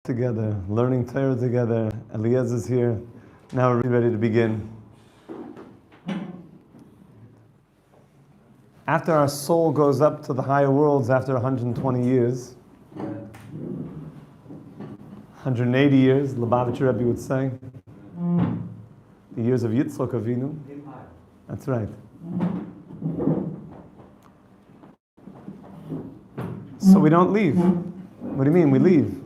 together, learning Torah together. Eliezer is here. Now we're ready to begin. After our soul goes up to the higher worlds after 120 years, 180 years, Lubavitcher Rabbi would say, the years of Yitzchak Avinu. That's right. So we don't leave. What do you mean we leave?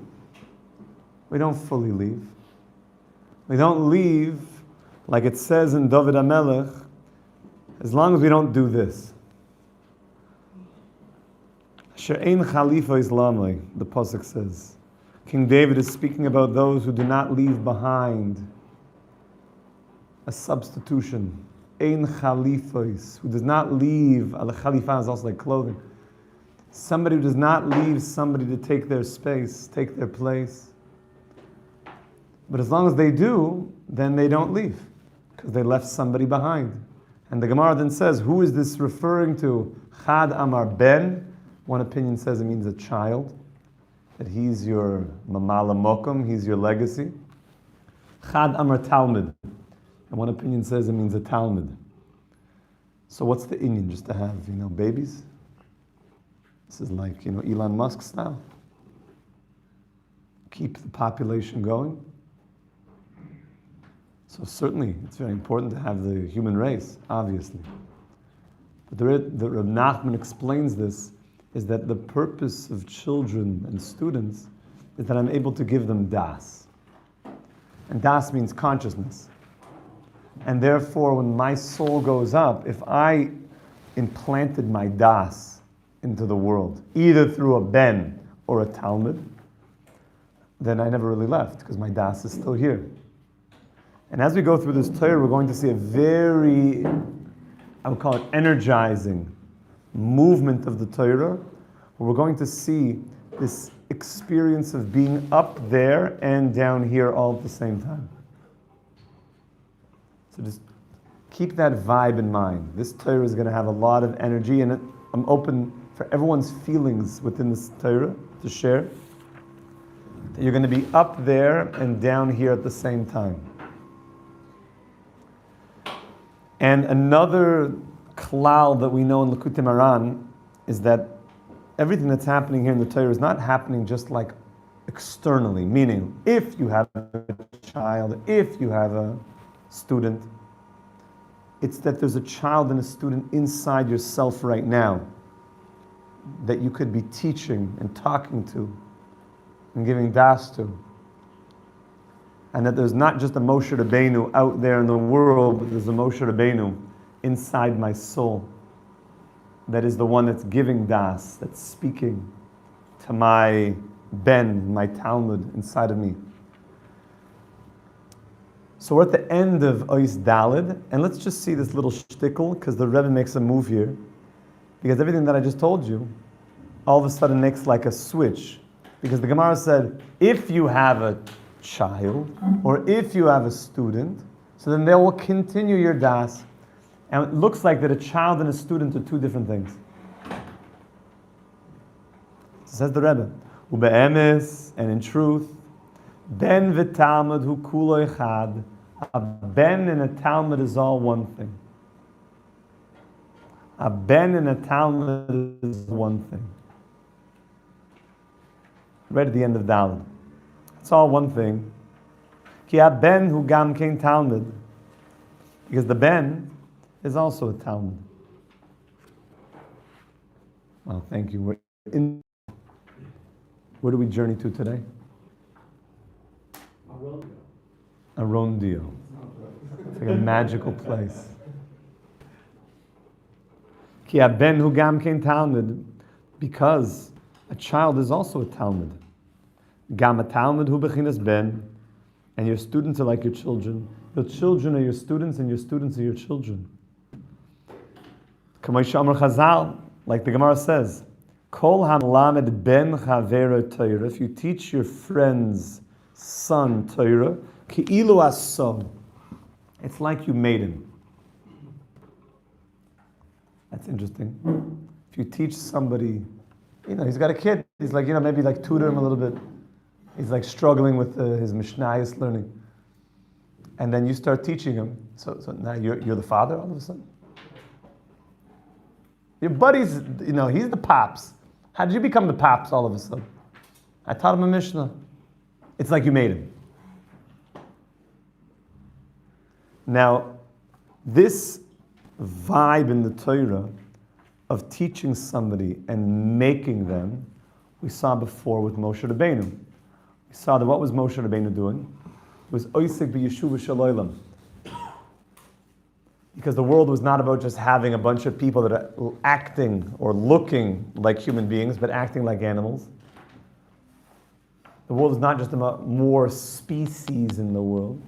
We don't fully leave. We don't leave, like it says in David HaMelech, as long as we don't do this. Asher ein Khalifa Islamai, the Pasuk says. King David is speaking about those who do not leave behind a substitution. Ein Khalifais, who does not leave, al Khalifa is also like clothing. Somebody who does not leave somebody to take their space, take their place. But as long as they do, then they don't leave, because they left somebody behind. And the Gemara then says, who is this referring to? Chad Amar Ben. One opinion says it means a child, that he's your mamala mokum, he's your legacy. Chad Amar Talmud. And one opinion says it means a Talmud. So what's the inyan? Just to have, babies? This is like, Elon Musk style. Keep the population going. So certainly, it's very important to have the human race, obviously. But the Reb Nachman explains this, is that the purpose of children and students is that I'm able to give them das. And das means consciousness. And therefore, when my soul goes up, if I implanted my das into the world, either through a ben or a Talmud, then I never really left, because my das is still here. And as we go through this Torah, we're going to see a very, I would call it energizing movement of the Torah, where we're going to see this experience of being up there and down here all at the same time. So just keep that vibe in mind. This Torah is going to have a lot of energy, and I'm open for everyone's feelings within this Torah to share. That you're going to be up there and down here at the same time. And another klal that we know in Likutei Moharan is that everything that's happening here in the Torah is not happening just like externally, meaning if you have a child, if you have a student, it's that there's a child and a student inside yourself right now that you could be teaching and talking to and giving das to. And that there's not just a Moshe Rabbeinu out there in the world, but there's a Moshe Rabbeinu inside my soul. That is the one that's giving das, that's speaking to my Ben, my Talmud inside of me. So we're at the end of Ois Daled, and let's just see this little shtickle, because the Rebbe makes a move here. Because everything that I just told you, all of a sudden makes like a switch. Because the Gemara said, if you have a child, or if you have a student, so then they will continue your das. And it looks like that a child and a student are two different things. Says the Rebbe, Ube'emes, and in truth, Ben v'Talmud hu kulo echad, a Ben and a Talmud is all one thing. A Ben and a Talmud is one thing. Right at the end of Daled. It's all one thing. Ki a Ben hu gam kein Talmud. Because the Ben is also a Talmud. Well, thank you. Where do we journey to today? Arondio. It's like a magical place. Ki a Ben hu gam kein Talmud. Because a child is also a Talmud. Gam a Talmud hu bechinas Ben. And your students are like your children. Your children are your students, and your students are your children. Like the Gemara says, Kol hamlamed ben chavera Torah. If you teach your friend's son Torah, ki'ilu aso. It's like you made him. That's interesting. If you teach somebody, he's got a kid. He's like, maybe like tutor him a little bit. He's like struggling with his Mishnayos learning. And then you start teaching him. So now you're the father all of a sudden? Your buddy's, he's the pops. How did you become the pops all of a sudden? I taught him a Mishnah. It's like you made him. Now, this vibe in the Torah of teaching somebody and making them, we saw before with Moshe Rabbeinu. We saw that what was Moshe Rabbeinu doing? It was oisik b'yeshuva shel olam. Because the world was not about just having a bunch of people that are acting or looking like human beings, but acting like animals. The world is not just about more species in the world.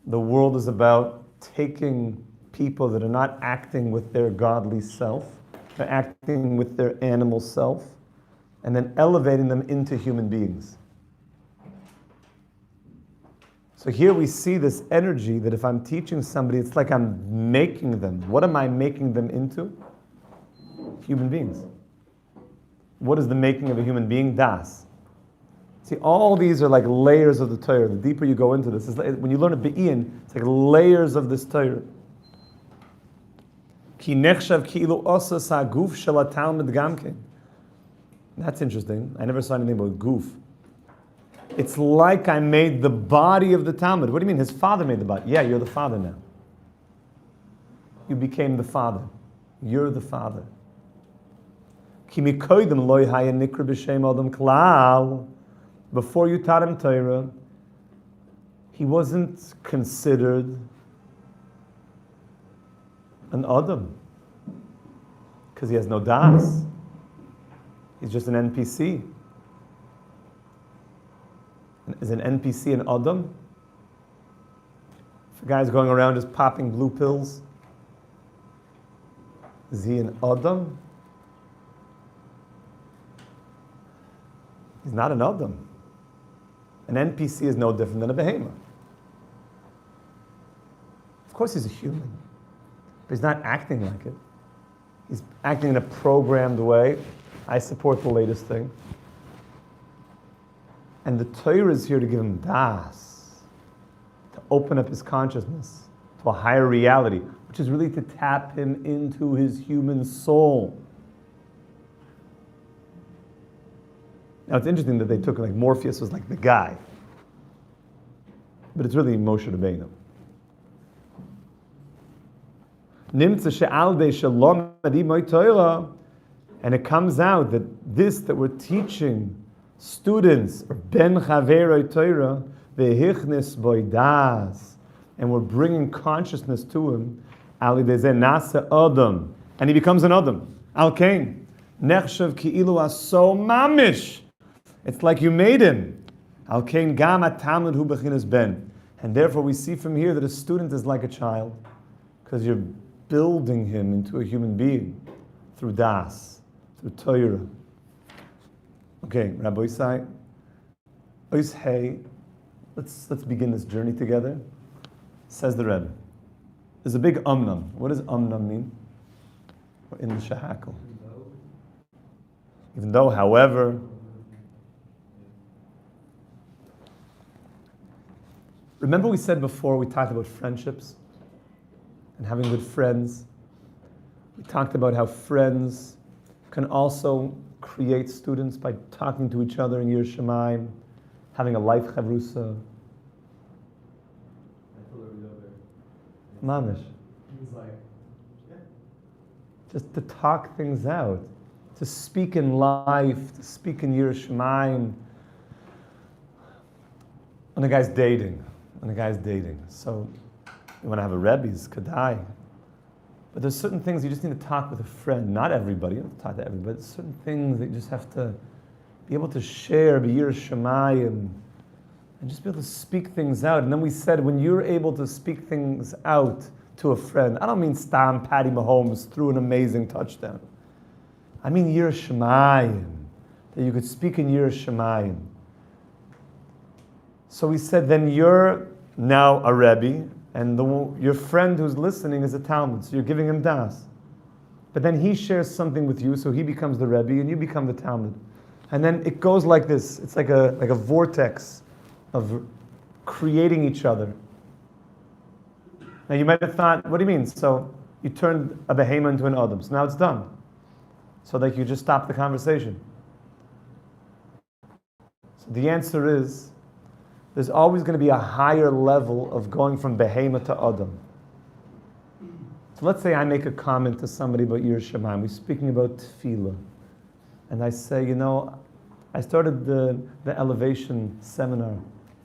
The world is about taking people that are not acting with their godly self, they're acting with their animal self, and then elevating them into human beings. So here we see this energy that if I'm teaching somebody, it's like I'm making them. What am I making them into? Human beings. What is the making of a human being? Das. See, all these are like layers of the Torah. The deeper you go into this, when you learn a Be'in, it's like layers of this Torah. Ki nechshav ki'ilu osa sa'guf shel ha'talmid gamken. That's interesting. I never saw anything about goof. It's like I made the body of the Talmud. What do you mean? His father made the body. Yeah, you're the father now. You became the father. You're the father. Before you taught him Torah, he wasn't considered an Adam because he has no das. He's just an NPC. Is an NPC an Adam? If a guy's going around just popping blue pills, is he an Adam? He's not an Adam. An NPC is no different than a behemoth. Of course he's a human, but he's not acting like it. He's acting in a programmed way. I support the latest thing. And the Torah is here to give him das, to open up his consciousness to a higher reality, which is really to tap him into his human soul. Now it's interesting that they took like Morpheus was like the guy, but it's really Moshe Rabbeinu. Nimtza she'al dei shalom adimoi Torah, and it comes out that this that we're teaching students, or ben chaveroi Torah, vehichnis boidas, and we're bringing consciousness to him, ali dezeh nasa adam, and he becomes an adam. Al kain nechshav ki'ilu aso mamish. It's like you made him. Al kain gam atamid hu bechinas ben, and therefore we see from here that a student is like a child, because you're building him into a human being through das, through Torah. Okay, Rabbi Isai, let's begin this journey together. Says the Rebbe. There's a big umnam. What does umnam mean? In the shahakal. Even though, however. Remember we said before, we talked about friendships and having good friends. We talked about how friends can also create students by talking to each other in Yir Shemaim, having a life chavrusa. Mamish. Just to talk things out, to speak in life, to speak in Yir Shemaim. When a guy's dating, so you want to have a Rebbe, it's Kedai. But there's certain things you just need to talk with a friend. Not everybody, you don't have to talk to everybody. There's certain things that you just have to be able to share, be Yir Shemayim, and just be able to speak things out. And then we said, when you're able to speak things out to a friend, I don't mean Stam Patty Mahomes threw an amazing touchdown. I mean Yir Shemayim, that you could speak in Yir Shemayim. So we said, then you're now a Rebbe, and your friend who's listening is a Talmud, so you're giving him das. But then he shares something with you, so he becomes the Rebbe, and you become the Talmud. And then it goes like this. It's like a vortex of creating each other. Now you might have thought, what do you mean? So you turned a behemoth into an Adam. So now it's done. So that you just stop the conversation. So the answer is, there's always going to be a higher level of going from behemoth to Adam. So let's say I make a comment to somebody about Yir Shamayim. We're speaking about tefillah. And I say, I started the elevation seminar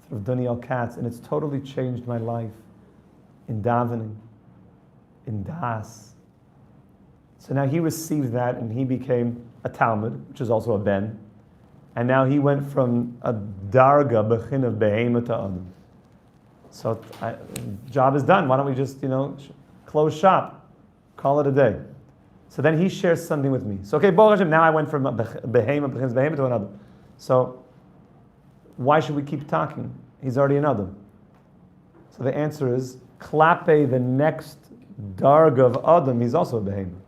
through Daniel Katz, and it's totally changed my life in davening, in das. So now he received that, and he became a Talmud, which is also a ben. And now he went from a darga, bechin of behemoth to Adam. So job is done. Why don't we just, close shop, call it a day. So then he shares something with me. So okay, Baruch Hashem, now I went from a behemoth to another. So why should we keep talking? He's already another. So the answer is, klape, the next darga of Adam, he's also a behemoth.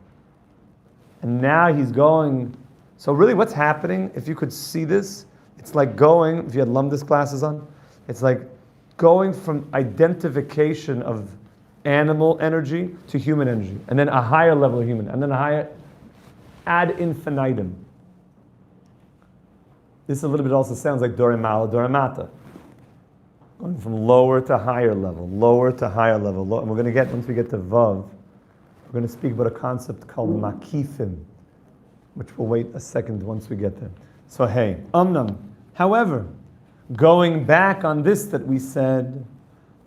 And now he's going, so really what's happening, if you could see this, it's like going, if you had Lumdis classes on, it's like going from identification of animal energy to human energy, and then a higher level of human, and then a higher, ad infinitum. This a little bit also sounds like Dorimala, Dorimata. Going from lower to higher level, lower to higher level. And we're going to once we get to Vav, we're going to speak about a concept called Makifim, which we'll wait a second once we get there. So hey, however, going back on this that we said,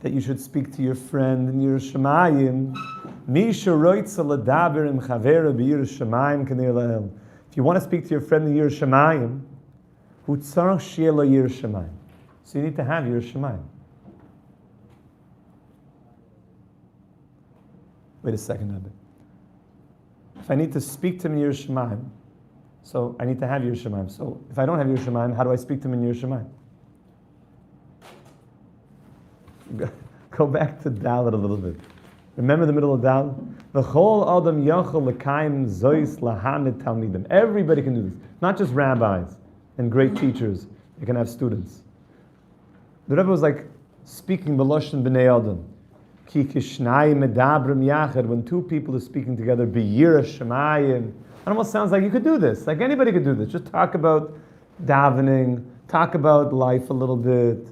that you should speak to your friend in Yir Shamayim. If you want to speak to your friend in Yir Shamayim, so you need to have Yir Shamayim. Wait a second, Rabbi. If I need to speak to him in Yir Shamayim, so I need to have Yir Shamayim. So if I don't have Yir Shamayim, how do I speak to him in Yir Shamayim? Go back to Dalet a little bit. Remember the middle of Dalet? V'chol adam yachol l'kaim zois lahamid talmidim. Everybody can do this. Not just rabbis and great teachers. They can have students. The Rebbe was like speaking b'loshen b'nei adam. Ki kishnai medabrim yachad. When two people are speaking together, b'yira shemayim. It almost sounds like you could do this. Like anybody could do this. Just talk about davening. Talk about life a little bit.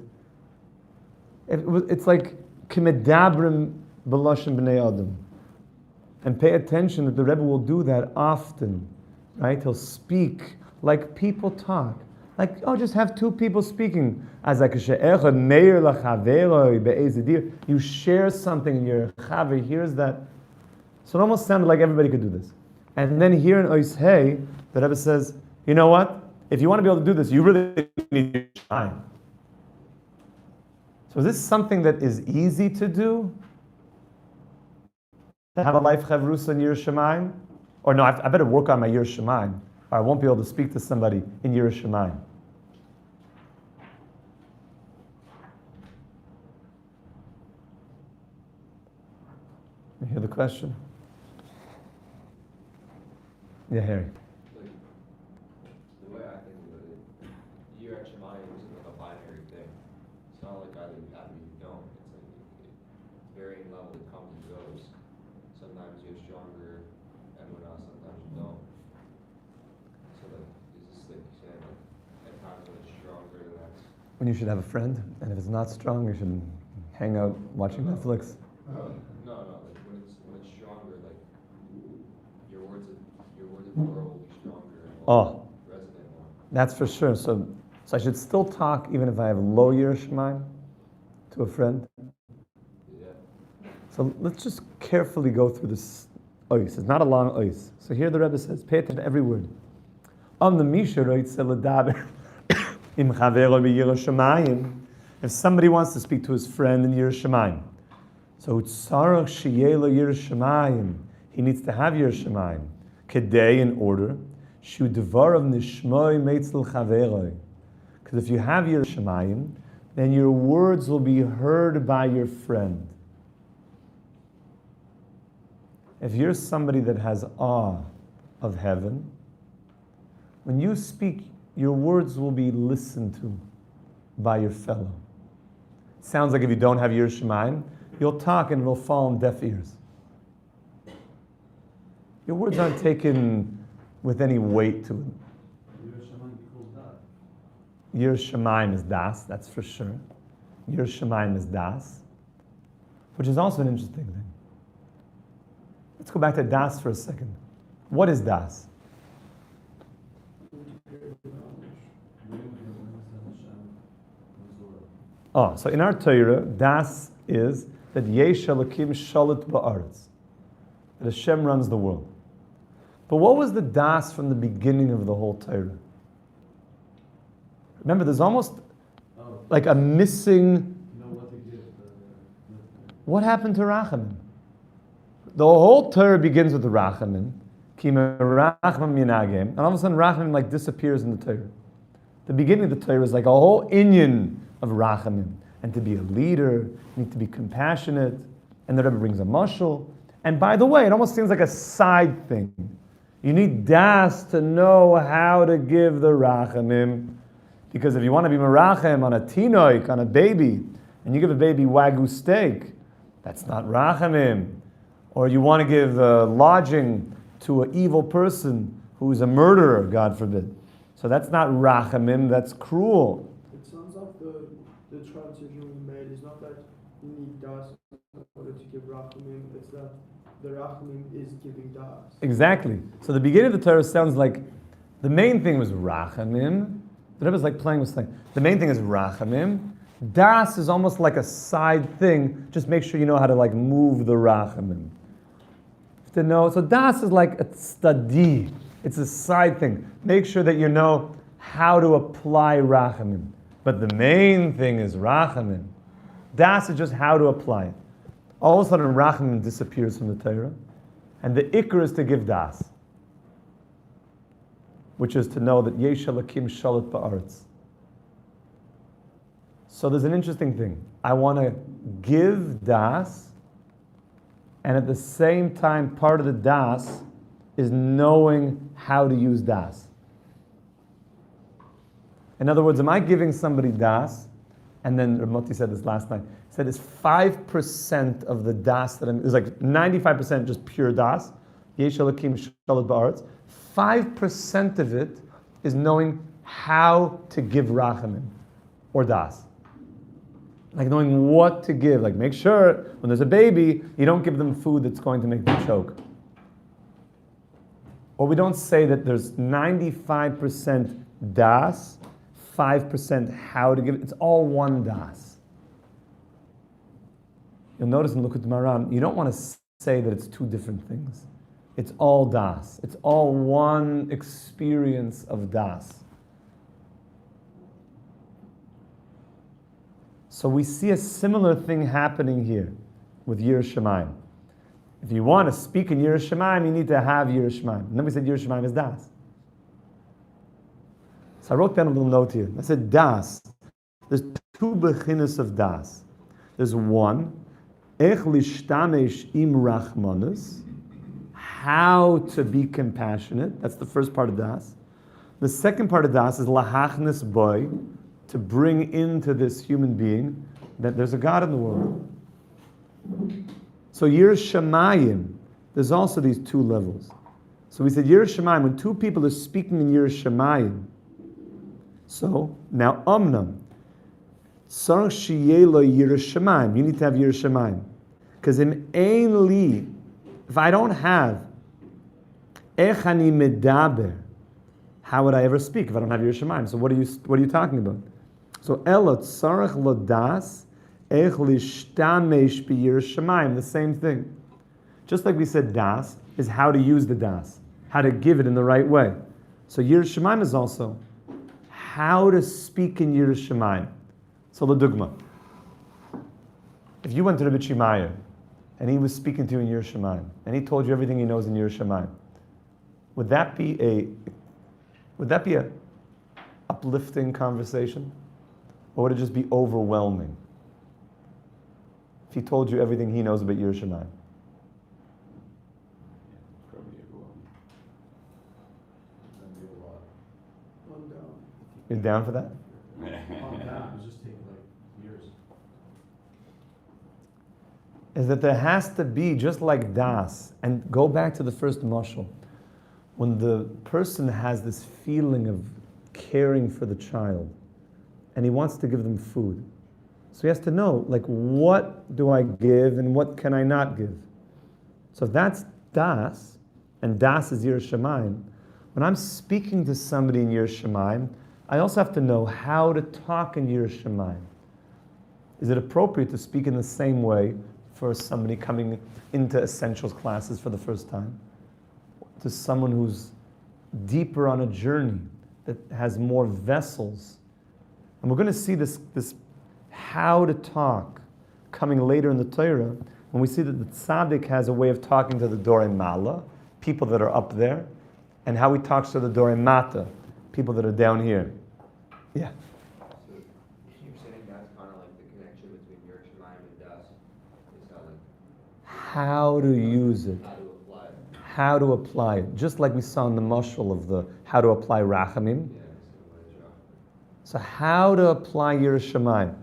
It's like kimedabrim b'loshen b'nei adam, and pay attention that the Rebbe will do that often, right? He'll speak like people talk, like just have two people speaking. As like you share something and your chaver hears that, so it almost sounded like everybody could do this. And then here in Ois Hey, the Rebbe says, you know what? If you want to be able to do this, you really need time. So is this something that is easy to do? To have a life chavrusa in Yir Shamayim? Or no, I better work on my Yir Shamayim, or I won't be able to speak to somebody in Yir Shamayim. You hear the question? Yeah, Harry. The way I think of it, Yir Shamayim isn't like a binary thing. It's not like either you have it or you don't. It's like varying level it comes and goes. Sometimes you're stronger and sometimes you don't. So like, it's just like you said, like at times when it's stronger, then that's When you should have a friend, and if it's not strong, you should hang out watching Netflix. no, like when it's stronger, like your words of Torah will be stronger and will resonate more. That's for sure. So I should still talk even if I have low Yir Shamayim to a friend. Yeah. So let's just carefully go through this ois. It's not a long ois. So here the Rebbe says, pay attention to every word. If somebody wants to speak to his friend in Yir Shamayim, so tzarach sheyeh Yir Shamayim, he needs to have Yir Shamayim. Kedei, in order, shu devarav nishmoi meitzel chaveroi. Because if you have Yir Shamayim, then your words will be heard by your friend. If you're somebody that has awe of heaven, when you speak, your words will be listened to by your fellow. Sounds like if you don't have Yiras Shamayim, you'll talk and it'll fall on deaf ears. Your words aren't taken with any weight to it. Yiras Shamayim is das, that's for sure. Yiras Shamayim is das, which is also an interesting thing. Let's go back to das for a second. What is das? Oh, so in our Torah, das is that Yesh Elokim Shalit Ba'aretz, that Hashem runs the world. But what was the das from the beginning of the whole Torah? Remember, there's almost like a missing. What happened to Rachamim? The whole Torah begins with Rachamim, Kima Rachamim Minagim, and all of a sudden Rachamim like disappears in the Torah. The beginning of the Torah is like a whole inyan of Rachamim, and to be a leader, you need to be compassionate, and the Rebbe brings a mashal. And by the way, it almost seems like a side thing. You need das to know how to give the Rachamim, because if you want to be merachem on a tinoik, on a baby, and you give a baby wagyu steak, that's not Rachamim. Or you want to give lodging to an evil person who is a murderer, God forbid. So that's not Rachamim, that's cruel. It sounds like the transition we made is not that you need das in order to give Rachamim, it's that the Rachamim is giving das. Exactly. So the beginning of the Torah sounds like the main thing was Rachamim. The Rebbe is like playing with something. The main thing is Rachamim. Das is almost like a side thing. Just make sure you know how to like move the Rachamim. To know, so das is like a study. It's a side thing. Make sure that you know how to apply Rachamim. But the main thing is Rachamim. Das is just how to apply it. All of a sudden Rachamim disappears from the Torah. And the ikr is to give das. Which is to know that Yesh Elokim Shalit Ba'aretz. So there's an interesting thing. I want to give das, and at the same time, part of the das is knowing how to use das. In other words, am I giving somebody das? And then Ramoti said this last night. He said it's 5% of the das that it's like 95% just pure das. Yesh Elokim Shalit Ba'aretz. 5% of it is knowing how to give rachamim or das. Like knowing what to give. Like make sure when there's a baby, you don't give them food that's going to make them choke. Or we don't say that there's 95% das, 5% how to give it. It's all one das. You'll notice in Likutei Moharan, you don't want to say that it's two different things. It's all das. It's all one experience of das. So we see a similar thing happening here with Yiras Shamayim. If you want to speak in Yiras Shamayim, you need to have Yiras Shamayim. And then we said Yiras Shamayim is das. So I wrote down a little note here. I said das. There's two beginnes of das. There's one, ech lishtamesh im rachmanus, how to be compassionate. That's the first part of das. The second part of das is lahachnis boy, to bring into this human being that there's a God in the world. So Yiras Shamayim, there's also these two levels. So we said Yiras Shamayim, when two people are speaking in Yiras Shamayim, so now Omnam, Sarach Shiyelo Yiras Shamayim, you need to have Yiras Shamayim. Because in Ein Li, if I don't have Echani Medaber, how would I ever speak if I don't have Yiras Shamayim? So what are you talking about? So Elot Sarach Lodas Ech Lishtamesh Bi Yiras Shamayim, the same thing. Just like we said das is how to use the das, how to give it in the right way. So Yiras Shamayim is also how to speak in Yiras Shamayim. So the dugma. If you went to Rabbi Shimaya and he was speaking to you in Yiras Shamayim and he told you everything he knows in Yiras Shamayim, would that be a uplifting conversation? Or would it just be overwhelming? If he told you everything he knows about Yiras Shamayim. One down. You're down for that? Oh, yeah, it was just taking like years. Is that there has to be, just like das, and go back to the first mashal, when the person has this feeling of caring for the child, and he wants to give them food. So he has to know, like, what do I give and what can I not give? So if that's das, and das is Yiras Shamayim, when I'm speaking to somebody in Yiras Shamayim, I also have to know how to talk in Yiras Shamayim. Is it appropriate to speak in the same way for somebody coming into essentials classes for the first time? To someone who's deeper on a journey, that has more vessels. And we're going to see this how to talk coming later in the Torah, when we see that the tzaddik has a way of talking to the Dorei Mala, people that are up there, and how he talks to the Dorei Mata, people that are down here. Yeah. So you're saying that's kind of like the connection between Yiras Shamayim and Das. Is how How like to use it. how to apply it. How to apply it. Just like we saw in the mashal of the how to apply rachamim. Yeah, so what is So how to apply Yiras Shamayim.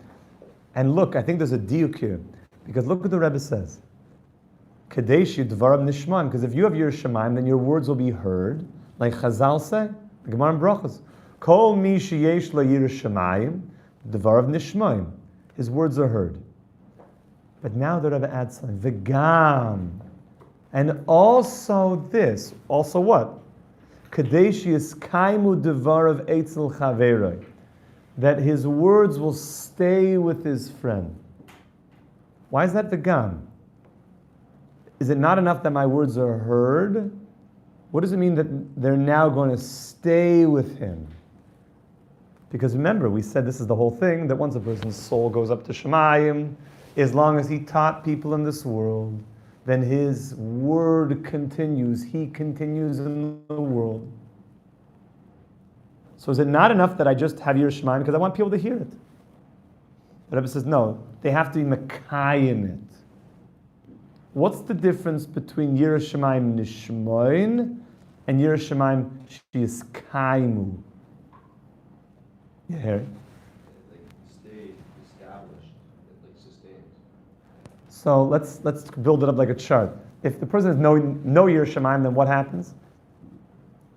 And look, I think there's a diuk here. Because look what the Rebbe says. Kadesh Dvaram Nishman. Because if you have Yiras Shamayim, then your words will be heard. Like Chazal say, the Gemara in Brachos. Kol mi sheyesh la Yiras Shamayim, Dvaram Nishmayim. His words are heard. But now the Rebbe adds something. V'gam. And also this. Also what? Kadesh Yiskaimu Dvarav Eitzel Chaveroi. That his words will stay with his friend. Why is that the gam? Is it not enough that my words are heard? What does it mean that they're now going to stay with him? Because remember, we said this is the whole thing, that once a person's soul goes up to Shemayim, as long as he taught people in this world, then his word continues. He continues in the world. So is it not enough that I just have Yiras Shamayim because I want people to hear it? The Rebbe says, no, they have to be Mekayim it. What's the difference between Yiras Shamayim Nishmoin and Yiras Shamayim Shiyiskaimu? You hear it? It like stayed established, it like sustains. So let's build it up like a chart. If the person has no Yiras Shamayim, then what happens?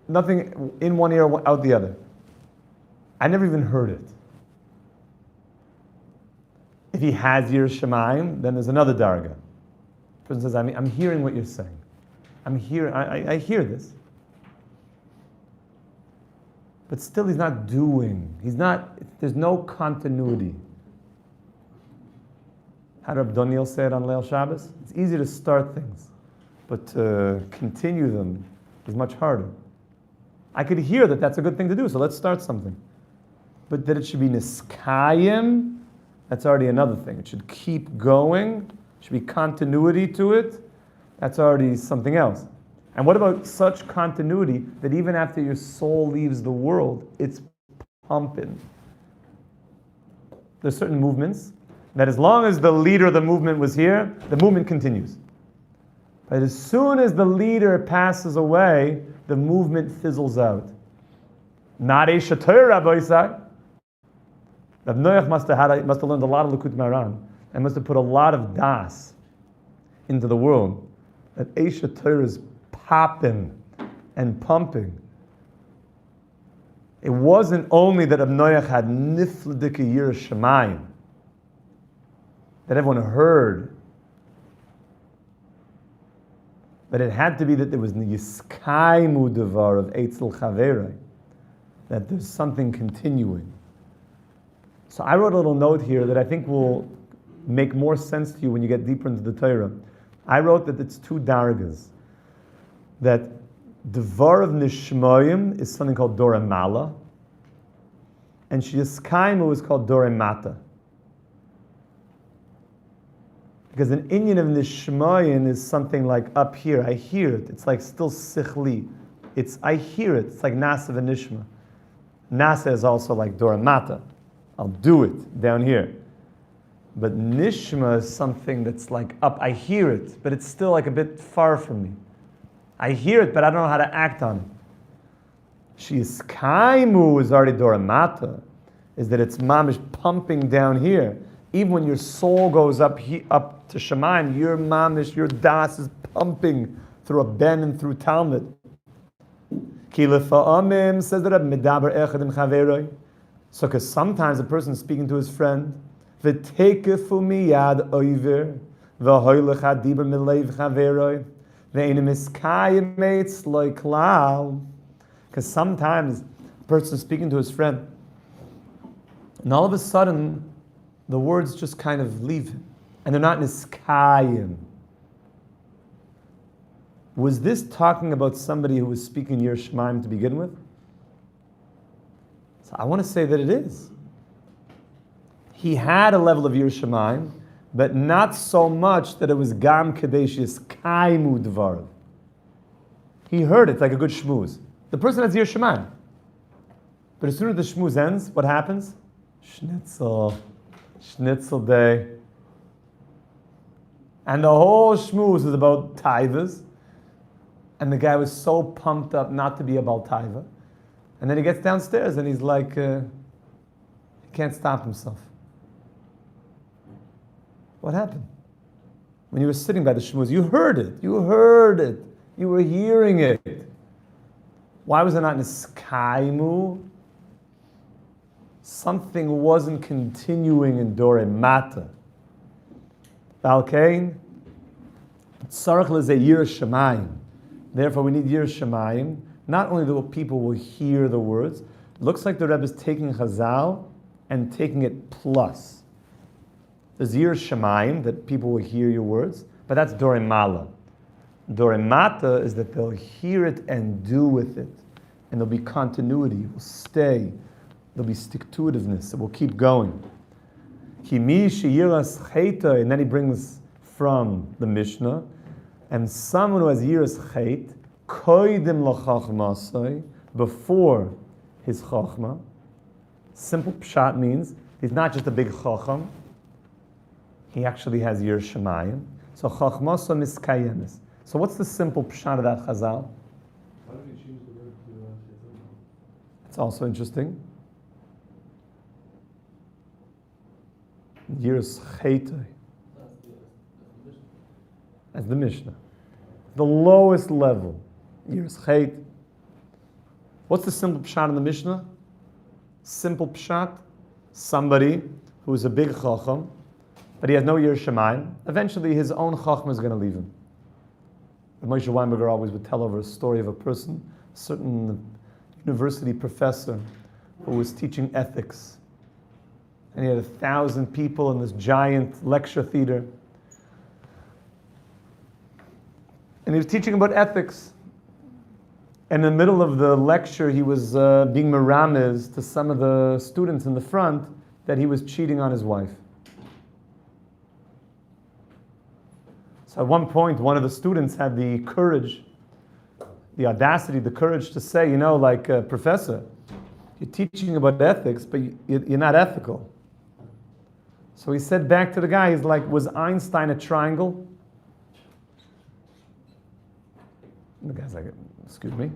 Nothing in one ear, out the other. I never even heard it. If he has Yiras Shamayim, then there's another darga. The person says, I'm hearing what you're saying. I hear this. But still he's not doing. There's no continuity. How did Rabbi Doniel say it on Leil Shabbos? It's easy to start things, but to continue them is much harder. I could hear that that's a good thing to do, so let's start something. But that it should be niskayim, that's already another thing. It should keep going, should be continuity to it, that's already something else. And what about such continuity that even after your soul leaves the world, it's pumping? There's certain movements that as long as the leader of the movement was here, the movement continues. But as soon as the leader passes away, the movement fizzles out. Not a shatur, Rabbi Isaac. Rav Noach must have learned a lot of Likut Maran and must have put a lot of das into the world. That a shatur is popping and pumping. It wasn't only that Rav Noach had nifledike Yiras Shamayim, that everyone heard, but it had to be that there was Yiskaimu Devar of Eitzel Chaverei, that there's something continuing. So I wrote a little note here that I think will make more sense to you when you get deeper into the Torah. I wrote that it's two dargas. That Devar of Nishmoyim is something called Dorei Mala, and Shiyiskaimu is called Dorei Mata. Because an inyan of Nishmoyin is something like up here. I hear it. It's like still sichli. I hear it. It's like Nasa v'Nishma. Nasa is also like Dorei Mata. I'll do it down here. But Nishma is something that's like up. I hear it, but it's still like a bit far from me. I hear it, but I don't know how to act on it. Shiskaimu is already Doramata, is that it's mamish pumping down here. Even when your soul goes up to Shemaim, your mamish, your das is pumping through a ben and through Talmud. Kilefa Amim says that Medaber Echadim Chaveroi. So, because sometimes a person is speaking to his friend, v'tekefu miyad oiver, v'hoylech hadiber mileiv chaveroi, v'enim iskayim meitz loy klal. Because sometimes a person is speaking to his friend, and all of a sudden, the words just kind of leave him, and they're not niskayim. Was this talking about somebody who was speaking Yir Shemaim to begin with? So I want to say that it is. He had a level of Yir Shemaim, but not so much that it was Gam Kadesh Kaimu Dvar. He heard it like a good shmooze. The person has Yir Shemaim. But as soon as the shmooze ends, what happens? Schnitzel day. And the whole shmooze is about taivas. And the guy was so pumped up not to be about taiva. And then he gets downstairs and he's like, he can't stop himself. What happened? When you were sitting by the shmooze, you heard it. You were hearing it. Why was it not niskaimu? Something wasn't continuing in Dore Mata. Valkain, tzarech lezeh yir shamayim. Therefore, we need yir shamayim. Not only that people will hear the words, it looks like the Rebbe is taking Chazal and taking it plus. There's yir shamayim, that people will hear your words, but that's Dore Mala. Dore Mata is that they'll hear it and do with it. And there'll be continuity, it will stay. There'll be stick-to-itiveness, it will keep going. Kimi sheyiras cheta, and then he brings from the Mishnah, and someone who has yiras chet, koidim lachachmasai, before his chachma. Simple pshat means he's not just a big chacham, he actually has yir shemayim. So chachmasa miskayemis. So what's the simple pshat of that chazal? Why did he choose the word to It's also interesting. Yiras chetay. As the Mishnah. The lowest level. Yiras chet. What's the simple pshat in the Mishnah? Simple pshat. Somebody who is a big chacham, but he has no Yir Shemayim. Eventually his own chacham is going to leave him. Moshe Weinberger always would tell over a story of a person, a certain university professor who was teaching ethics. And he had 1,000 people in this giant lecture theater. And he was teaching about ethics. And in the middle of the lecture, he was being meramez to some of the students in the front that he was cheating on his wife. So at one point, one of the students had the courage, the audacity, the courage to say, Professor, you're teaching about ethics, but you're not ethical. So he said back to the guy, he's like, was Einstein a triangle? And the guy's like, excuse me?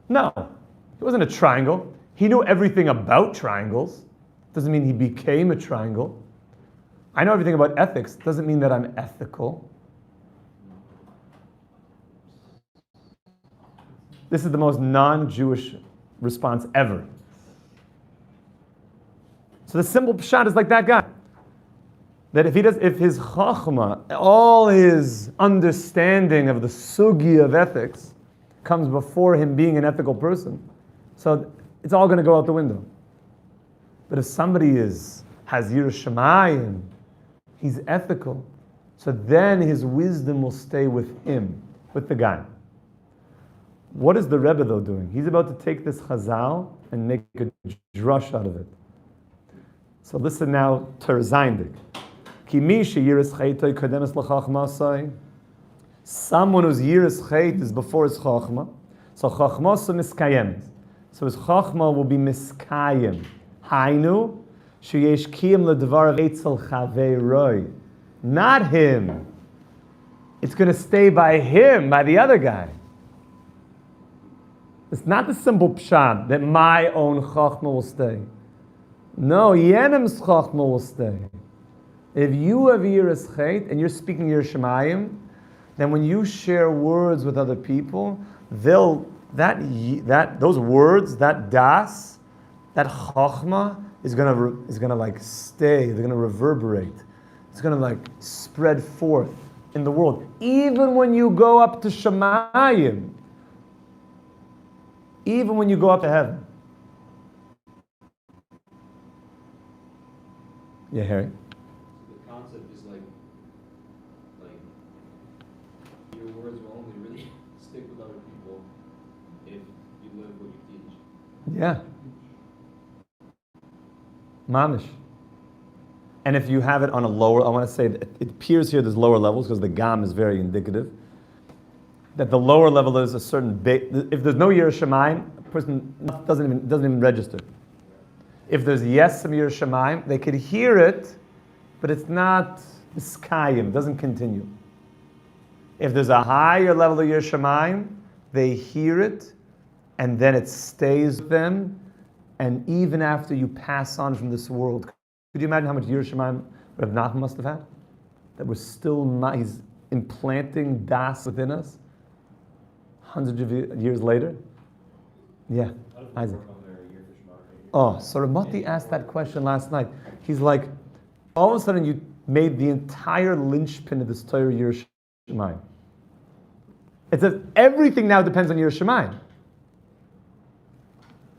No, it wasn't a triangle. He knew everything about triangles. Doesn't mean he became a triangle. I know everything about ethics. Doesn't mean that I'm ethical. This is the most non-Jewish response ever. So the simple pshat is like that guy. That if his chachma, all his understanding of the sugi of ethics comes before him being an ethical person, so it's all going to go out the window. But if somebody has Yir Shemayim, he's ethical, so then his wisdom will stay with him, with the guy. What is the Rebbe though doing? He's about to take this chazal and make a drush out of it. So listen now to Zaindik. Someone whose yiras chet is before his chachma, so chachmasa miskayem. So his chachma will be miskayem. Hainu sheyesh kiyem ledvar eitzel chaveiroi. Not him. It's going to stay by him, by the other guy. It's not the simple pshat that my own chachma will stay. No, Yenim's chachma will stay. If you have yiras chet and you're speaking your shemayim, then when you share words with other people, those words, that das, that chachma is gonna like stay. They're gonna reverberate. It's gonna like spread forth in the world. Even when you go up to shemayim, even when you go up to heaven. Yeah, Harry. The concept is like your words will only really stick with other people if you live what you teach. Yeah. Mamish. And if you have it on a lower, I want to say that it appears here there's lower levels because the gam is very indicative. That the lower level is a certain if there's no Yiras Shamayim, a person doesn't even register. If there's yes some Yiras Shamayim, they could hear it, but it's not miskayim, doesn't continue. If there's a higher level of Yiras Shamayim, they hear it, and then it stays with them, and even after you pass on from this world. Could you imagine how much Yiras Shamayim Reb Nachman must have had? That we're still he's implanting das within us hundreds of years later? Yeah, Isaac. Oh, so Ramati asked that question last night. He's like, all of a sudden you made the entire linchpin of this Torah Yiras Shamayim. It's as if everything now depends on Yiras Shamayim.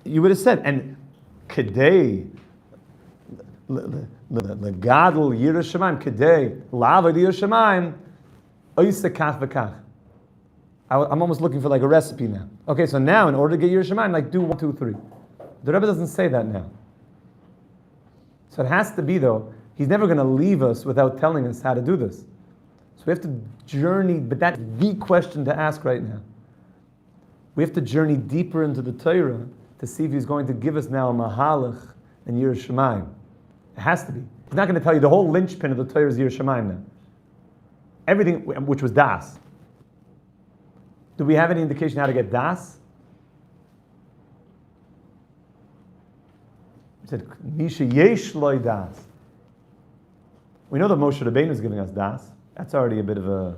You would have said, and Kedei, the Gadol Yiras Shamayim, Kedei, Lavad Yiras Shamayim, Oise Kach V'Kach. I'm almost looking for like a recipe now. Okay, so now in order to get Yiras Shamayim, like do 1, 2, 3. The Rebbe doesn't say that now. So it has to be though, he's never going to leave us without telling us how to do this. So we have to journey, but that's the question to ask right now. We have to journey deeper into the Torah to see if he's going to give us now a mahalach and Yiras Shamayim. It has to be. He's not going to tell you the whole linchpin of the Torah is Yiras Shamayim now. Everything, which was das. Do we have any indication how to get das? He said, Misha yesh loy das. We know that Moshe Rabbeinu is giving us das. That's already a bit of a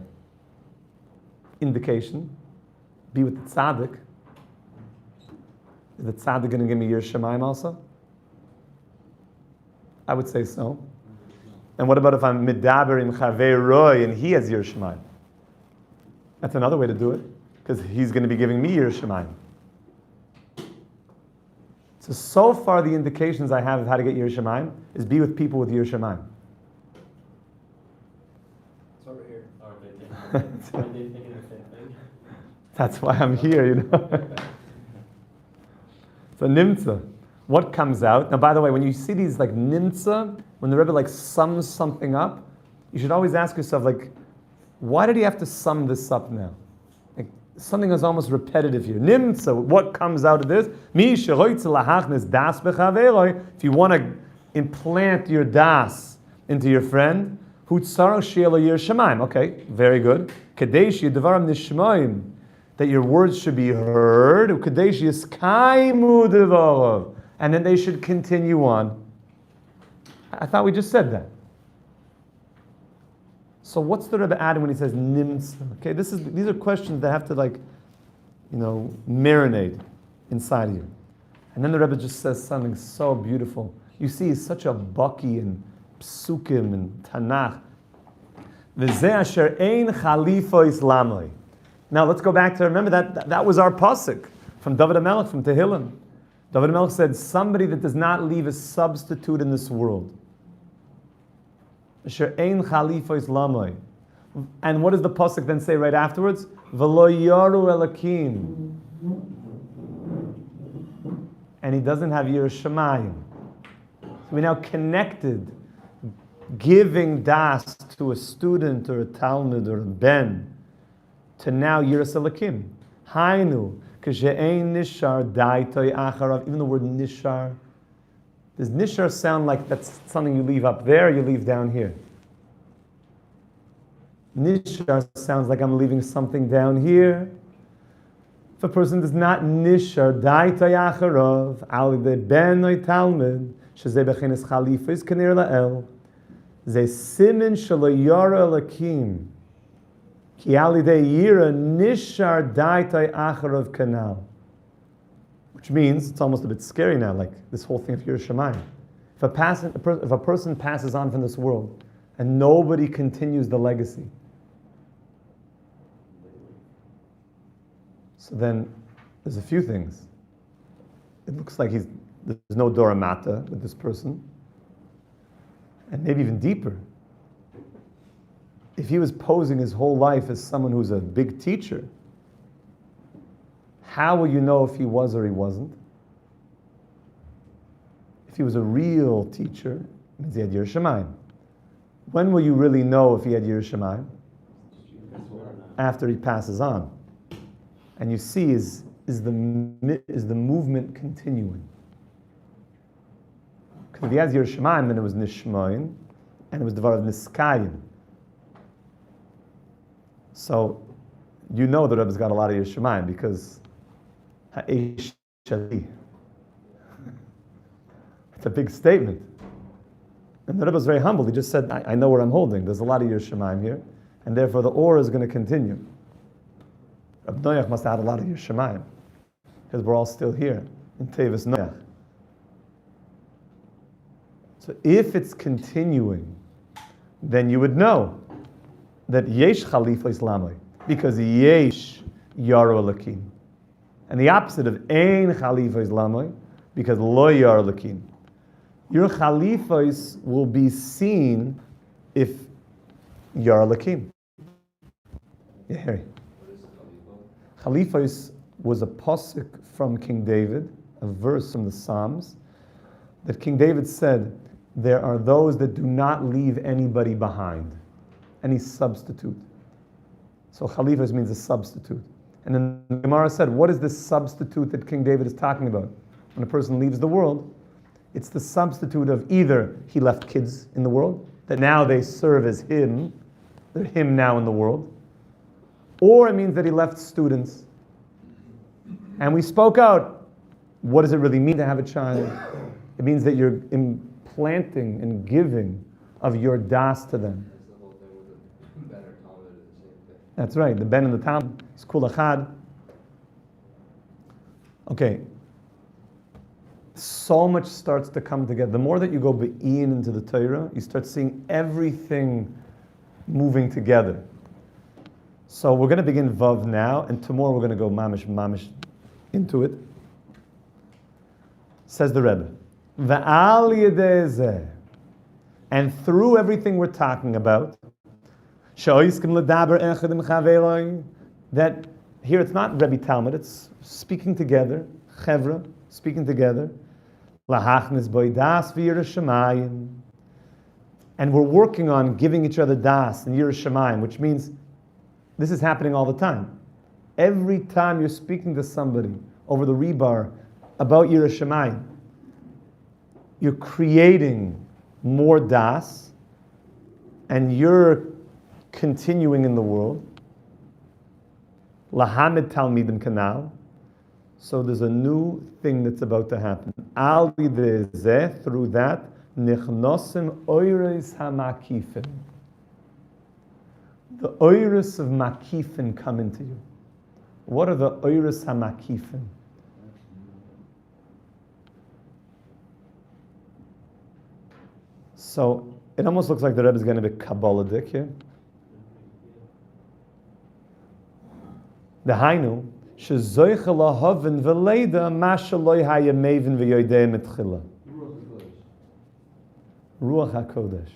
indication. Be with the tzaddik. Is the tzaddik going to give me Yiras Shamayim also? I would say so. And what about if I'm midaber im chavei roy and he has Yiras Shamayim? That's another way to do it, because he's going to be giving me Yiras Shamayim. So far the indications I have of how to get Yiras Shamayim is be with people with Yiras Shamayim. It's over here. That's why I'm here, you know. So nimtza, what comes out? Now, by the way, when you see these like nimtza, when the Rebbe like sums something up, you should always ask yourself like, why did he have to sum this up now? Like, something is almost repetitive here. Nimtza, what comes out of this? If you want to implant your das into your friend, okay, very good. That your words should be heard, and then they should continue on. I thought we just said that. So what's the Rebbe adding when he says nimtza? Okay, these are questions that have to marinate inside you. And then the Rebbe just says something so beautiful. You see, he's such a baki in psukim and Tanakh. V'zeh asher ein chalifa islamai. Now let's go back to, remember that was our pasuk from David HaMelech, from Tehillim. David HaMelech said, somebody that does not leave a substitute in this world. Asher ein chalifa islamai. And what does the pasuk then say right afterwards? V'lo yaru elakim. And he doesn't have Yiras Shamayim. So we're now connected, giving das to a student or a talmud or a ben, to now Yiras Elakim. Hainu, k'she'ein nishar daitoi acharav. Even the word nishar, does nishar sound like that's something you leave up there, or you leave down here? Nishar sounds like I'm leaving something down here. If a person does not nishar daitay acharov al de ben oy talmud shezeh bechinas chalifos kanir la'el ze simin shelo yara lakim ki al de yira nishar daitay acharov kanal. Which means, it's almost a bit scary now, like this whole thing of Yiras Shamayim. If a person passes on from this world and nobody continues the legacy, so then there's a few things. It looks like there's no Dora Mata with this person. And maybe even deeper. If he was posing his whole life as someone who's a big teacher, how will you know if he was or he wasn't? If he was a real teacher, it means he had Yiras Shamayim. When will you really know if he had Yiras Shamayim? After he passes on. And you see, is the movement continuing? Because if he has Yiras Shamayim, then it was Nishmoin, and it was Devar of Niskayim. So, you know the Rebbe's got a lot of Yiras Shamayim, because Ha'esh Shali. It's a big statement. And the Rebbe was very humble. He just said, I know where I'm holding. There's a lot of Yiras Shamayim here, and therefore the aura is going to continue. Rabbi Noach must have had a lot of Yiras Shamayim, because we're all still here in Tevis Noach. So if it's continuing, then you would know that Yesh Khalifa Islamai, because Yesh Yaro Lakim. And the opposite of Ein Khalifa Islamai, because Lo Yaro Lakim. Your Khalifas will be seen if Yaro Lakim. Yeah, Harry. Khalifas was a pasuk from King David, a verse from the Psalms, that King David said, there are those that do not leave anybody behind, any substitute. So Khalifas means a substitute. And then the Gemara said, what is this substitute that King David is talking about? When a person leaves the world, it's the substitute of either he left kids in the world, that now they serve as him, they're him now in the world, or it means that he left students. And we spoke out, what does it really mean to have a child? It means that you're implanting and giving of your das to them. That's the whole thing with the Ben or Talmud is the same thing. That's right, the Ben and the Talmud, it's kul achad. Okay, so much starts to come together. The more that you go be'in into the Torah, you start seeing everything moving together. So we're going to begin Vav now, and tomorrow we're going to go mamish into it. Says the Rebbe, V'al yedei zeh, and through everything we're talking about, she'oiskim l'daber echad im chaveloi, that here it's not Rebbe Talmud, it's speaking together, chevra, speaking together, lahachnis boi das v'yiras shamayim, and we're working on giving each other das and yiras shamayim, which means this is happening all the time. Every time you're speaking to somebody over the rebar about Yiras Shamayim, you're creating more das, and you're continuing in the world. Lahamid Talmidim Kanal. So there's a new thing that's about to happen. Al yidei through that, nichnosim oires hamakifim. The oiris of makifin come into you. What are the oiris hamakifin? So it almost looks like the Rebbe is going to be Kabbaladik here. The Hainu, shezoicha lahavin v'leida ma shaloi hayamevin v'yoidei mitchila. Ruach HaKodesh.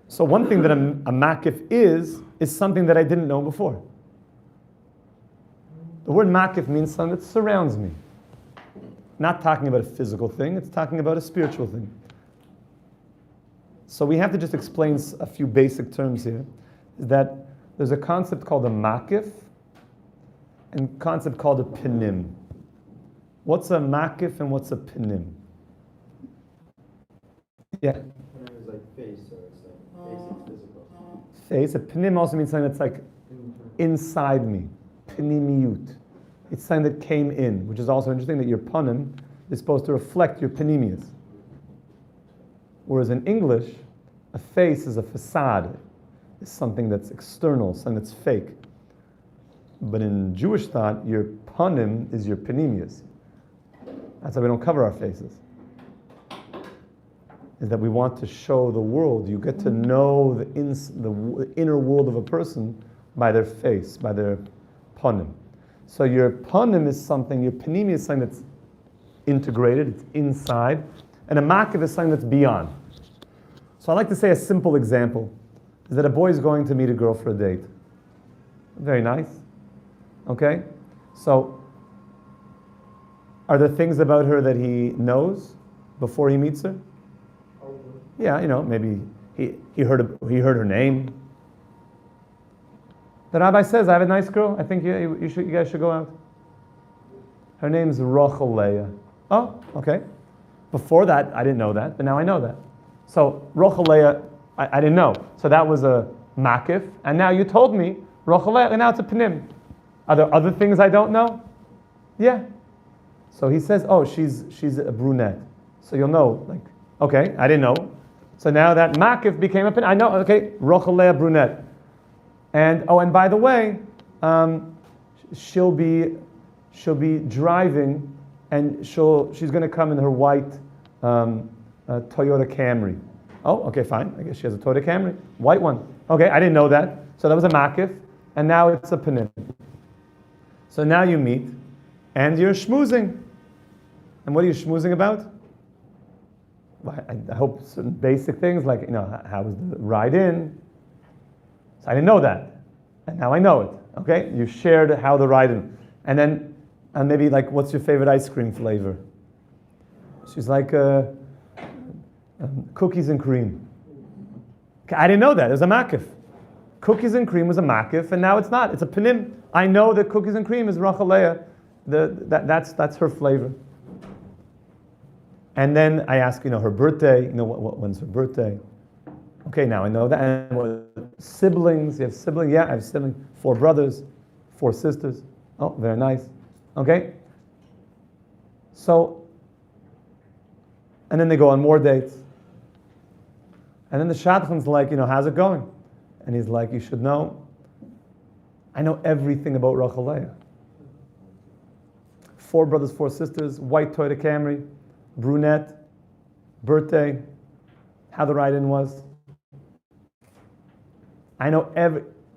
So one thing that a makif is something that I didn't know before. The word makif means something that surrounds me. Not talking about a physical thing, it's talking about a spiritual thing. So we have to just explain a few basic terms here. That there's a concept called a makif and a concept called a pinim. What's a makif and what's a pinim? Yeah. Pinim is like face, so it's like face is physical. Face. A pinim also means something that's like inside me. pnimiyut. It's something that came in, which is also interesting that your panim is supposed to reflect your panemias. Whereas in English, a face is a facade. It's something that's external, something that's fake. But in Jewish thought, your panim is your panemias. That's why we don't cover our faces. Is that we want to show the world. You get to know the inner world of a person by their face, by their panim. So your panim is something, your panemi is something that's integrated, it's inside, and a makiv is something that's beyond. So I like to say a simple example, is that a boy is going to meet a girl for a date. Very nice. Okay? So, are there things about her that he knows before he meets her? Yeah, maybe he heard her name. The rabbi says, I have a nice girl, I think you guys should go out. Her name's Rachel Leah. Oh, okay. Before that, I didn't know that, but now I know that. So, Rachel Leah, I didn't know. So that was a makif, and now you told me, Rachel Leah, and now it's a panim. Are there other things I don't know? Yeah. So he says, oh, she's a brunette. So you'll know, okay, I didn't know. So now that makif became a panim. I know, okay, Rachel Leah, brunette. And by the way, she'll be driving, and she's going to come in her white Toyota Camry. Oh, okay, fine. I guess she has a Toyota Camry, white one. Okay, I didn't know that. So that was a makif, and now it's a panim. So now you meet, and you're schmoozing. And what are you schmoozing about? Well, I hope certain basic things like, how was the ride in? So I didn't know that, and now I know it. Okay, you shared how the ride in, and then maybe what's your favorite ice cream flavor? She's like cookies and cream. Okay, I didn't know that. It was a makif. Cookies and cream was a makif, and now it's not. It's a panim. I know that cookies and cream is Rachel Leah. That's her flavor. And then I ask, her birthday. When's her birthday? Okay, now I know that. And siblings, you have siblings? Yeah, I have siblings. 4 brothers, 4 sisters. Oh, very nice. Okay? So, and then they go on more dates. And then the shadchan's like, how's it going? And he's like, you should know, I know everything about Rachel Leah. 4 brothers, 4 sisters, white Toyota Camry, brunette, birthday, how the ride-in was. I know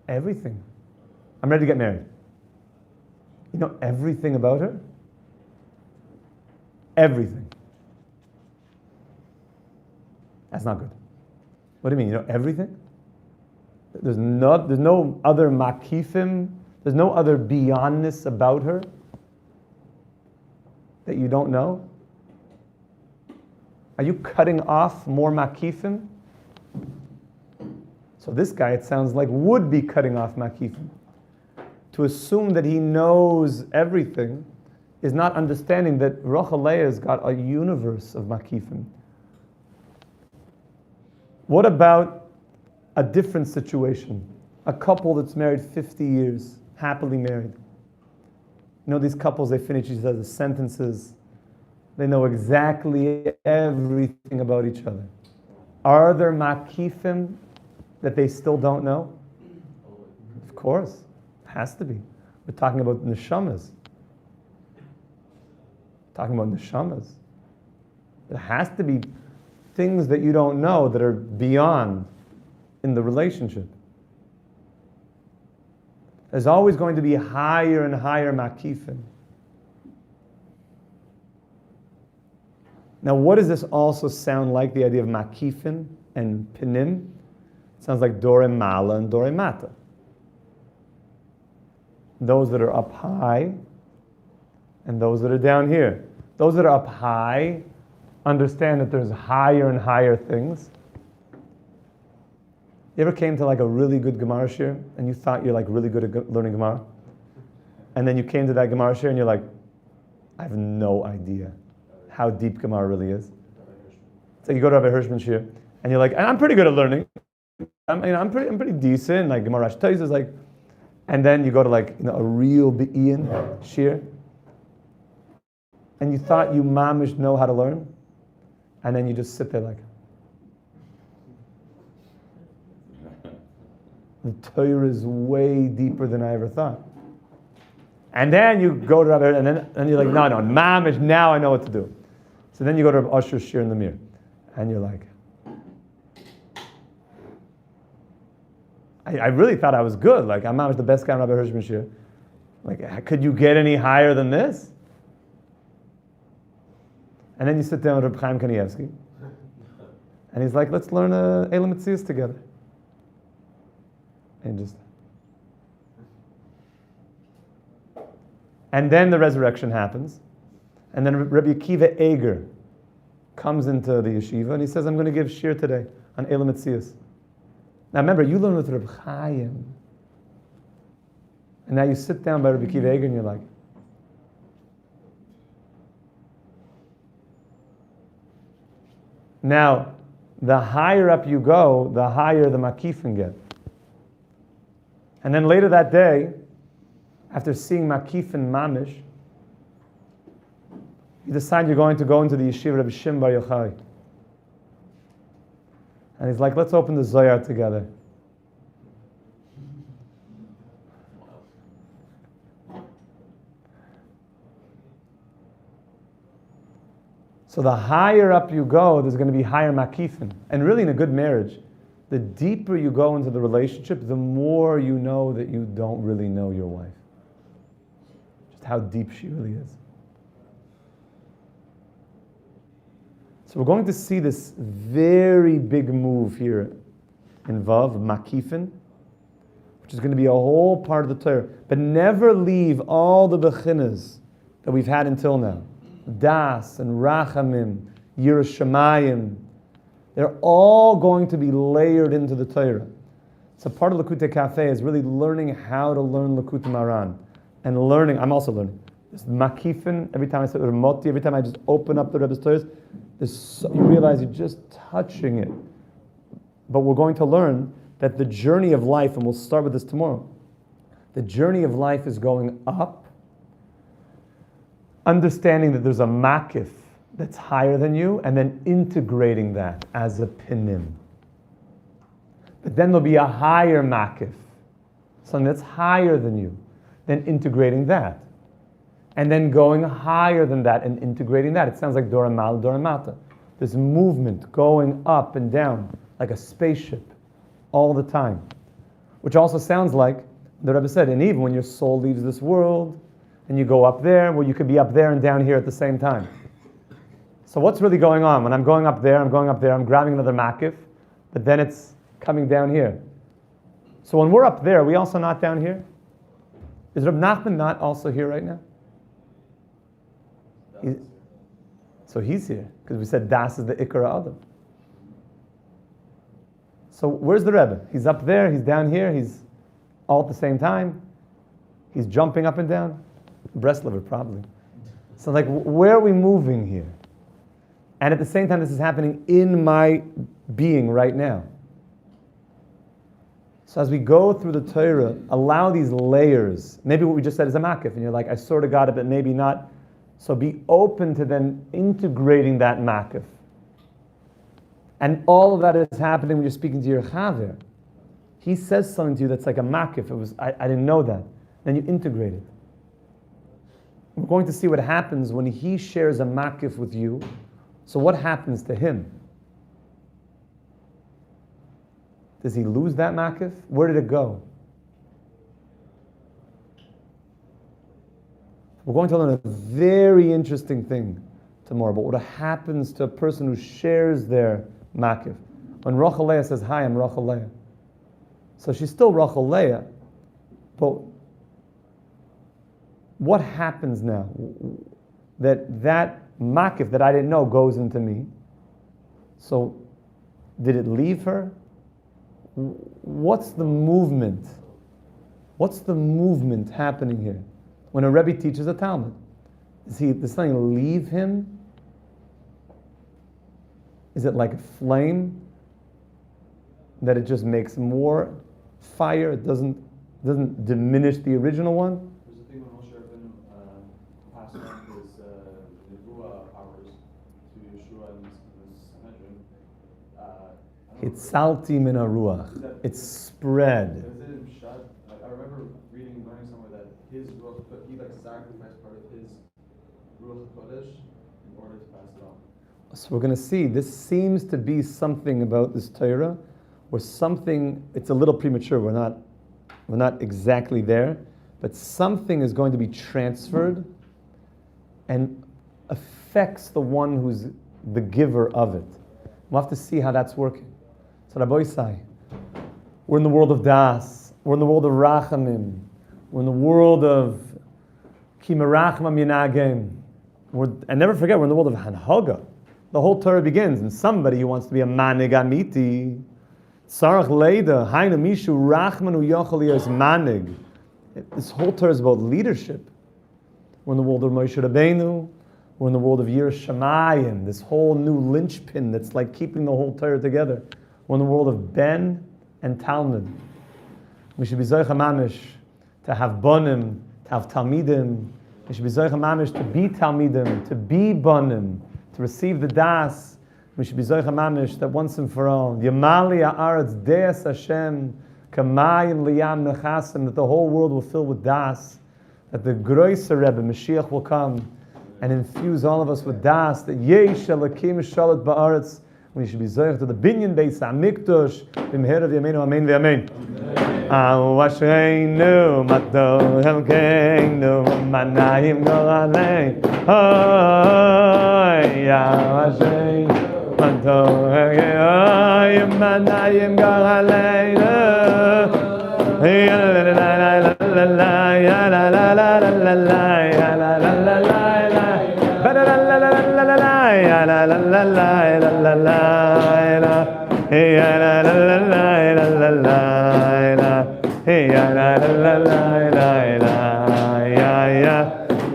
everything. I'm ready to get married. You know everything about her? Everything. That's not good. What do you mean? You know everything? There's no other makifim, there's no other beyondness about her that you don't know? Are you cutting off more makifim? So this guy, it sounds like, would be cutting off makifim. To assume that he knows everything is not understanding that Rachel Leah has got a universe of makifim. What about a different situation? A couple that's married 50 years, happily married. These couples, they finish each other's sentences. They know exactly everything about each other. Are there makifim that they still don't know? Of course. Has to be. We're talking about neshamas. There has to be things that you don't know that are beyond in the relationship. There's always going to be higher and higher makifim. Now, what does this also sound like, the idea of makifim and pinim? It sounds like dore mala and dore mata. Those that are up high and those that are down here. Those that are up high understand that there's higher and higher things. You ever came to a really good Gemara shir and you thought you're really good at learning Gemara? And then you came to that Gemara shir and you're like, I have no idea how deep Gemara really is. So you go to Rabbi Hirschman shir and you're like, I'm pretty good at learning. I'm pretty decent. Gemara Rash Tais is and then you go to a real Be'in shir, and you thought you mamish know how to learn, and then you just sit there like, the Torah is way deeper than I ever thought. And then you go to Rabbi, and you're like, no, mamish, now I know what to do. So then you go to Rabbi Usher's shir in the mirror, and you're like, I really thought I was good. Like, I'm mamish the best guy in Rabbi Hirschman shir. Like, could you get any higher than this? And then you sit down with Rabbi Chaim Kanievsky, and he's like, let's learn Elam Metzius together. And then the resurrection happens, and then Rabbi Akiva Eger comes into the yeshiva, and he says, I'm going to give shir today on Elam Metzius. Now remember, you learn with Rabbi Chaim, and now you sit down by Rabbi Akiva Eger, and you're like, now, the higher up you go, the higher the makifin get. And then later that day, after seeing makifin mamish, you decide you're going to go into the yeshiva of Rabbi Shimon Bar Yochai. And he's like, let's open the Zohar together. So the higher up you go, there's going to be higher makifin. And really in a good marriage, the deeper you go into the relationship, the more you know that you don't really know your wife. Just how deep she really is. So we're going to see this very big move here in Vav, makifin, which is going to be a whole part of the Torah. But never leave all the bechinas that we've had until now. Das and Rachamim, Yiras Shamayim, they're all going to be layered into the Torah. So part of Likutei Cafe is really learning how to learn Likutei Maran. And learning, I'm also learning. This makifin, every time I say Moti, every time I just open up the Rebbe's Torahs, you realize you're just touching it. But we're going to learn that the journey of life, and we'll start with this tomorrow, the journey of life is going up, understanding that there's a makif that's higher than you, and then integrating that as a pinim. But then there'll be a higher makif, something that's higher than you, then integrating that. And then going higher than that and integrating that. It sounds like Doramal, Doramata. This movement going up and down like a spaceship all the time. Which also sounds like the Rebbe said, and even when your soul leaves this world and you go up there, well, you could be up there and down here at the same time. So what's really going on? When I'm going up there, I'm grabbing another makif, but then it's coming down here. So when we're up there, are we also not down here? Is Reb Nachman not also here right now? So he's here, because we said Das is the Ikara Adam. So where's the Rebbe? He's up there, he's down here, he's all at the same time. He's jumping up and down. Breslover, probably. So where are we moving here? And at the same time, this is happening in my being right now. So as we go through the Torah, allow these layers. Maybe what we just said is a makif, and you're like, I sort of got it, but maybe not. So be open to then integrating that makif. And all of that is happening when you're speaking to your chaver. He says something to you that's like a makif. I didn't know that. Then you integrate it. We're going to see what happens when he shares a makif with you. So what happens to him? Does he lose that makif? Where did it go? We're going to learn a very interesting thing tomorrow about what happens to a person who shares their makif. When Rachel Leah says, hi, I'm Rachel Leah. So she's still Rachel Leah, but what happens now? That makif that I didn't know goes into me. So did it leave her? What's the movement? What's the movement happening here? When a Rebbe teaches a Talmud, does something leave him? Is it like a flame that it just makes more fire? It doesn't It doesn't diminish the original one. There's a thing when Moshe Rabbeinu passed on his Nebuah powers to Yeshua and the Sanhedrin. Hitzalti min haruach. It's spread. Is it in Pshat? I remember learning somewhere that his Ruach, he sacrificed part of his Ruach Kodesh in order to pass it on. So we're going to see, this seems to be something about this Torah, or something, it's a little premature, we're not exactly there, but something is going to be transferred and affects the one who's the giver of it. We'll have to see how that's working. So Rabbi Isai, we're in the world of Das, we're in the world of Rachamim, we're in the world of Kimarachmam Yinagim, and never forget, we're in the world of Hanhaga. The whole Torah begins, and somebody who wants to be a manig amiti, Sarach Leida, Hainu Mishu Rachmanu Yochel is manig. This whole Torah is about leadership. We're in the world of Moshe Rabbeinu, we're in the world of Yiras Shamayim, this whole new linchpin that's like keeping the whole Torah together. We're in the world of Ben and Talmud. We should be Zoycha Mamish to have Bonim, to have Talmidim. We should be Zoycha Mamish to be Talmidim, to be Bonim, to receive the Das. We should be Zoycha Mamish that once and for all, Yamali Ha'aretz Deas Hashem, Kamayim Liyam Nechasim, that the whole world will fill with Das, that the Groiser Rebbe, Mashiach, will come and infuse all of us with Das, that Yesh Elokim Shalat Ba'aretz. We should be Zoycha to the Binyan Beis HaMikdash, B'mher of Yameinu, Amen v'Amen. Awashreinu Mato Helkeinu Manayim Goralei Oy Awashreinu Mato Helkeinu Manayim Goralei Ya la la la la la ya la la la la la ya la la la la la ba la la la la la la ya la la la la la la ya la la la la la la hey la la la la la la ya ya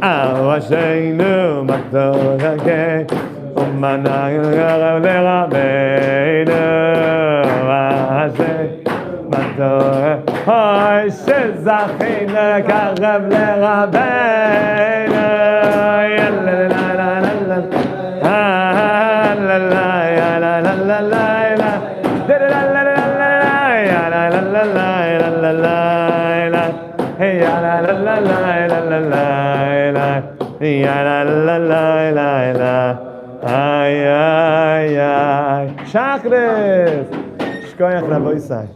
awashreinu magdol hakei umanayim le Rabbeinu awashreinu magdol hay shezachina karev le Rabbeinu ya la la la la la la ya la la la la hey ya la la la la la la la ya la la la la la ay ay ay Shachris Shkoyach Rabbi Isai.